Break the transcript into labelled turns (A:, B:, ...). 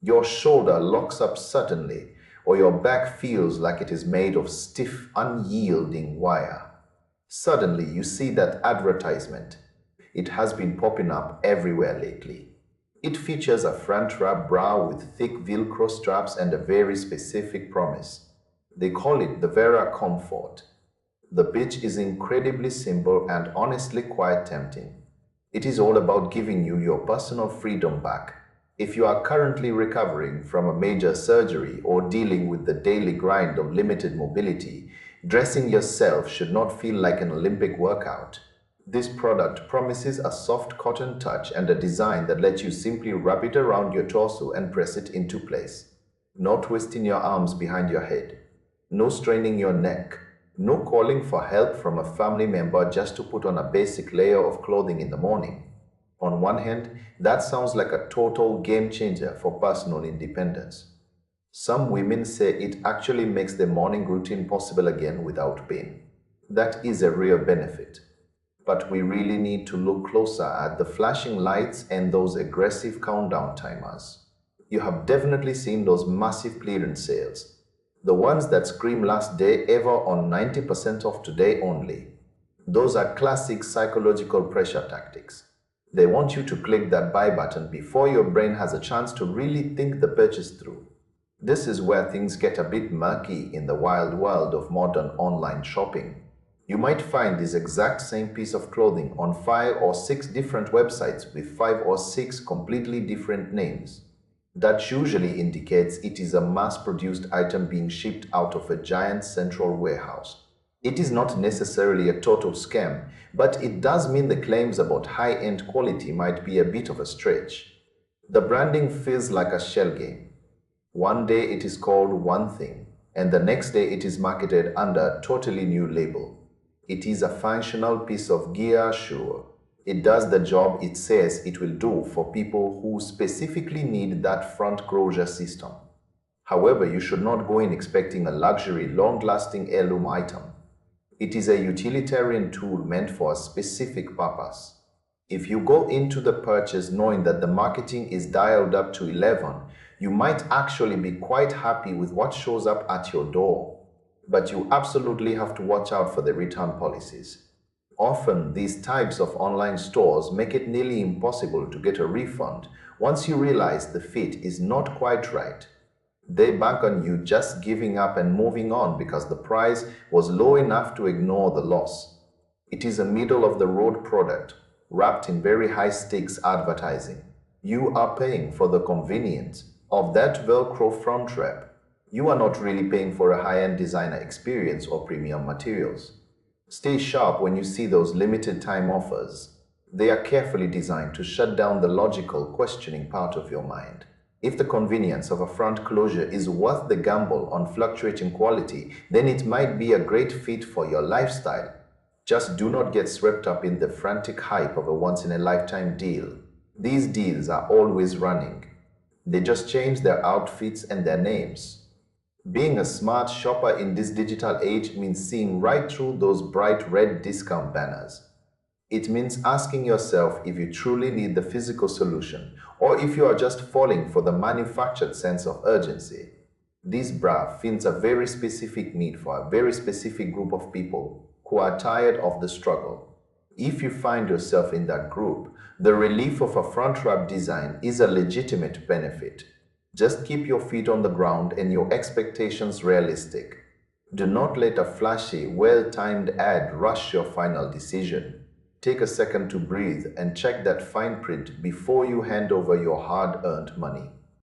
A: Your shoulder locks up suddenly, or your back feels like it is made of stiff, unyielding wire. Suddenly, you see that advertisement. It has been popping up everywhere lately. It features a front wrap bra with thick Velcro straps and a very specific promise. They call it the Vera Comfort. The pitch is incredibly simple and honestly quite tempting. It is all about giving you your personal freedom back. If you are currently recovering from a major surgery or dealing with the daily grind of limited mobility, dressing yourself should not feel like an Olympic workout. This product promises a soft cotton touch and a design that lets you simply wrap it around your torso and press it into place. No twisting your arms behind your head. No straining your neck. No calling for help from a family member just to put on a basic layer of clothing in the morning. On one hand, that sounds like a total game changer for personal independence. Some women say it actually makes their morning routine possible again without pain. That is a real benefit. But we really need to look closer at the flashing lights and those aggressive countdown timers. You have definitely seen those massive clearance sales. The ones that scream last day ever on 90% off today only. Those are classic psychological pressure tactics. They want you to click that buy button before your brain has a chance to really think the purchase through. This is where things get a bit murky in the wild world of modern online shopping. You might find this exact same piece of clothing on 5 or 6 different websites with 5 or 6 completely different names. That usually indicates it is a mass-produced item being shipped out of a giant central warehouse. It is not necessarily a total scam, but it does mean the claims about high-end quality might be a bit of a stretch. The branding feels like a shell game. One day it is called one thing, and the next day it is marketed under a totally new label. It is a functional piece of gear, sure. It does the job it says it will do for people who specifically need that front closure system. However, you should not go in expecting a luxury, long-lasting heirloom item. It is a utilitarian tool meant for a specific purpose. If you go into the purchase knowing that the marketing is dialed up to 11, you might actually be quite happy with what shows up at your door. But you absolutely have to watch out for the return policies. Often, these types of online stores make it nearly impossible to get a refund once you realize the fit is not quite right. They bank on you just giving up and moving on because the price was low enough to ignore the loss. It is a middle-of-the-road product, wrapped in very high-stakes advertising. You are paying for the convenience of that Velcro front wrap. You are not really paying for a high-end designer experience or premium materials. Stay sharp when you see those limited time offers. They are carefully designed to shut down the logical, questioning part of your mind. If the convenience of a front closure is worth the gamble on fluctuating quality, then it might be a great fit for your lifestyle. Just do not get swept up in the frantic hype of a once-in-a-lifetime deal. These deals are always running. They just change their outfits and their names. Being a smart shopper in this digital age means seeing right through those bright red discount banners. It means asking yourself if you truly need the physical solution or if you are just falling for the manufactured sense of urgency. This bra fills a very specific need for a very specific group of people who are tired of the struggle. If you find yourself in that group, the relief of a front wrap design is a legitimate benefit. Just keep your feet on the ground and your expectations realistic. Do not let a flashy, well-timed ad rush your final decision. Take a second to breathe and check that fine print before you hand over your hard-earned money.